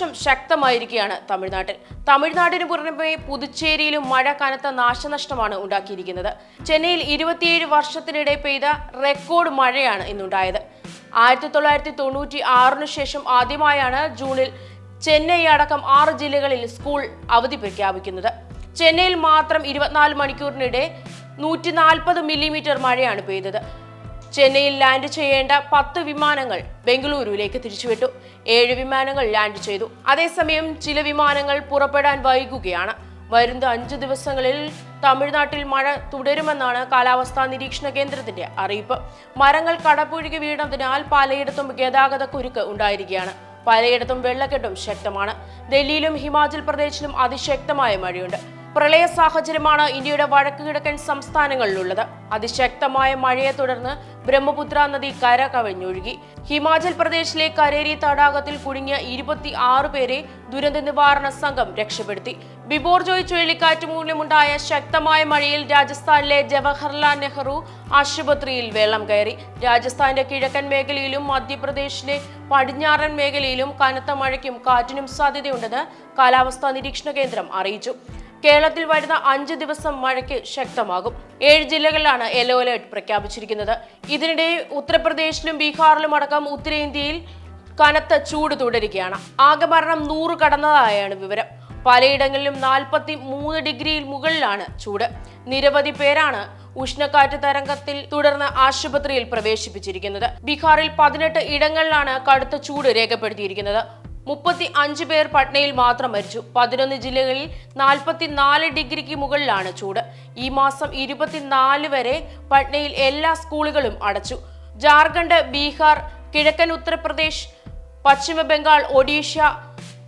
കാലവർഷം ശക്തമായിരിക്കുകയാണ് തമിഴ്നാടിന് പുറമെ പുതുച്ചേരിയിലും മഴ കനത്ത നാശനഷ്ടമാണ് ഉണ്ടാക്കിയിരിക്കുന്നത്. ചെന്നൈയിൽ 27 വർഷത്തിനിടെ പെയ്ത റെക്കോർഡ് മഴയാണ് ഇന്നുണ്ടായത്. 1996 ശേഷം ആദ്യമായാണ് ജൂണിൽ ചെന്നൈ അടക്കം 6 ജില്ലകളിൽ സ്കൂൾ അവധി പ്രഖ്യാപിക്കുന്നത്. ചെന്നൈയിൽ മാത്രം 24 മണിക്കൂറിനിടെ 140 മില്ലിമീറ്റർ മഴയാണ് പെയ്തത്. ചെന്നൈയിൽ ലാൻഡ് ചെയ്യേണ്ട 10 വിമാനങ്ങൾ ബംഗളൂരുവിലേക്ക് തിരിച്ചുവിട്ടു. 7 വിമാനങ്ങൾ ലാൻഡ് ചെയ്തു. അതേസമയം ചില വിമാനങ്ങൾ പുറപ്പെടാൻ വൈകുകയാണ്. വരുന്ന 5 ദിവസങ്ങളിൽ തമിഴ്നാട്ടിൽ മഴ തുടരുമെന്നാണ് കാലാവസ്ഥാ നിരീക്ഷണ കേന്ദ്രത്തിന്റെ അറിയിപ്പ്. മരങ്ങൾ കടപുഴകി വീണതിനാൽ പലയിടത്തും ഗതാഗത കുരുക്ക് ഉണ്ടായിരിക്കുകയാണ്. പലയിടത്തും വെള്ളക്കെട്ടും ശക്തമാണ്. ഡൽഹിയിലും ഹിമാചൽ പ്രദേശിലും അതിശക്തമായ മഴയുണ്ട്. പ്രളയ സാഹചര്യമാണ് ഇന്ത്യയുടെ വടക്ക് കിഴക്കൻ സംസ്ഥാനങ്ങളിലുള്ളത്. അതിശക്തമായ മഴയെ തുടർന്ന് ബ്രഹ്മപുത്ര നദി കര കവിഞ്ഞൊഴുകി. ഹിമാചൽ പ്രദേശിലെ കരേരി തടാകത്തിൽ കുടുങ്ങിയ 26 പേരെ ദുരന്ത നിവാരണ സംഘം രക്ഷപ്പെടുത്തി. ബിബോർജോയ് ചുഴലിക്കാറ്റ് മൂലമുണ്ടായ ശക്തമായ മഴയിൽ രാജസ്ഥാനിലെ ജവഹർലാൽ നെഹ്റു ആശുപത്രിയിൽ വെള്ളം കയറി. രാജസ്ഥാന്റെ കിഴക്കൻ മേഖലയിലും മധ്യപ്രദേശിലെ പടിഞ്ഞാറൻ മേഖലയിലും കനത്ത മഴയ്ക്കും കാറ്റിനും സാധ്യതയുണ്ടെന്ന് കാലാവസ്ഥാ നിരീക്ഷണ കേന്ദ്രം അറിയിച്ചു. കേരളത്തിൽ വരുന്ന 5 ദിവസം മഴയ്ക്ക് ശക്തമാകും. 7 ജില്ലകളിലാണ് യെല്ലോ അലേർട്ട് പ്രഖ്യാപിച്ചിരിക്കുന്നത്. ഇതിനിടെ ഉത്തർപ്രദേശിലും ബീഹാറിലും അടക്കം ഉത്തരേന്ത്യയിൽ കനത്ത ചൂട് തുടരുകയാണ്. ആകെ മരണം 100 കടന്നതായാണ് വിവരം. പലയിടങ്ങളിലും 43 ഡിഗ്രിയിൽ മുകളിലാണ് ചൂട്. നിരവധി പേരാണ് ഉഷ്ണക്കാറ്റ് തരംഗത്തിൽ തുടർന്ന് ആശുപത്രിയിൽ പ്രവേശിപ്പിച്ചിരിക്കുന്നത്. ബീഹാറിൽ 18 ഇടങ്ങളിലാണ് കടുത്ത ചൂട് രേഖപ്പെടുത്തിയിരിക്കുന്നത്. 35 പേർ പട്നയിൽ മാത്രം മരിച്ചു. 11 ജില്ലകളിൽ 44 ഡിഗ്രിക്ക് മുകളിലാണ് ചൂട്. ഈ മാസം 24 വരെ പട്നയിൽ എല്ലാ സ്കൂളുകളും അടച്ചു. ജാർഖണ്ഡ്, ബീഹാർ, കിഴക്കൻ ഉത്തർപ്രദേശ്, പശ്ചിമ ബംഗാൾ, ഒഡീഷ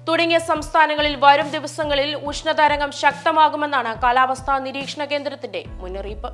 തുടങ്ങിയ സംസ്ഥാനങ്ങളിൽ വരും ദിവസങ്ങളിൽ ഉഷ്ണതരംഗം ശക്തമാകുമെന്നാണ് കാലാവസ്ഥാ നിരീക്ഷണ കേന്ദ്രത്തിന്റെ മുന്നറിയിപ്പ്.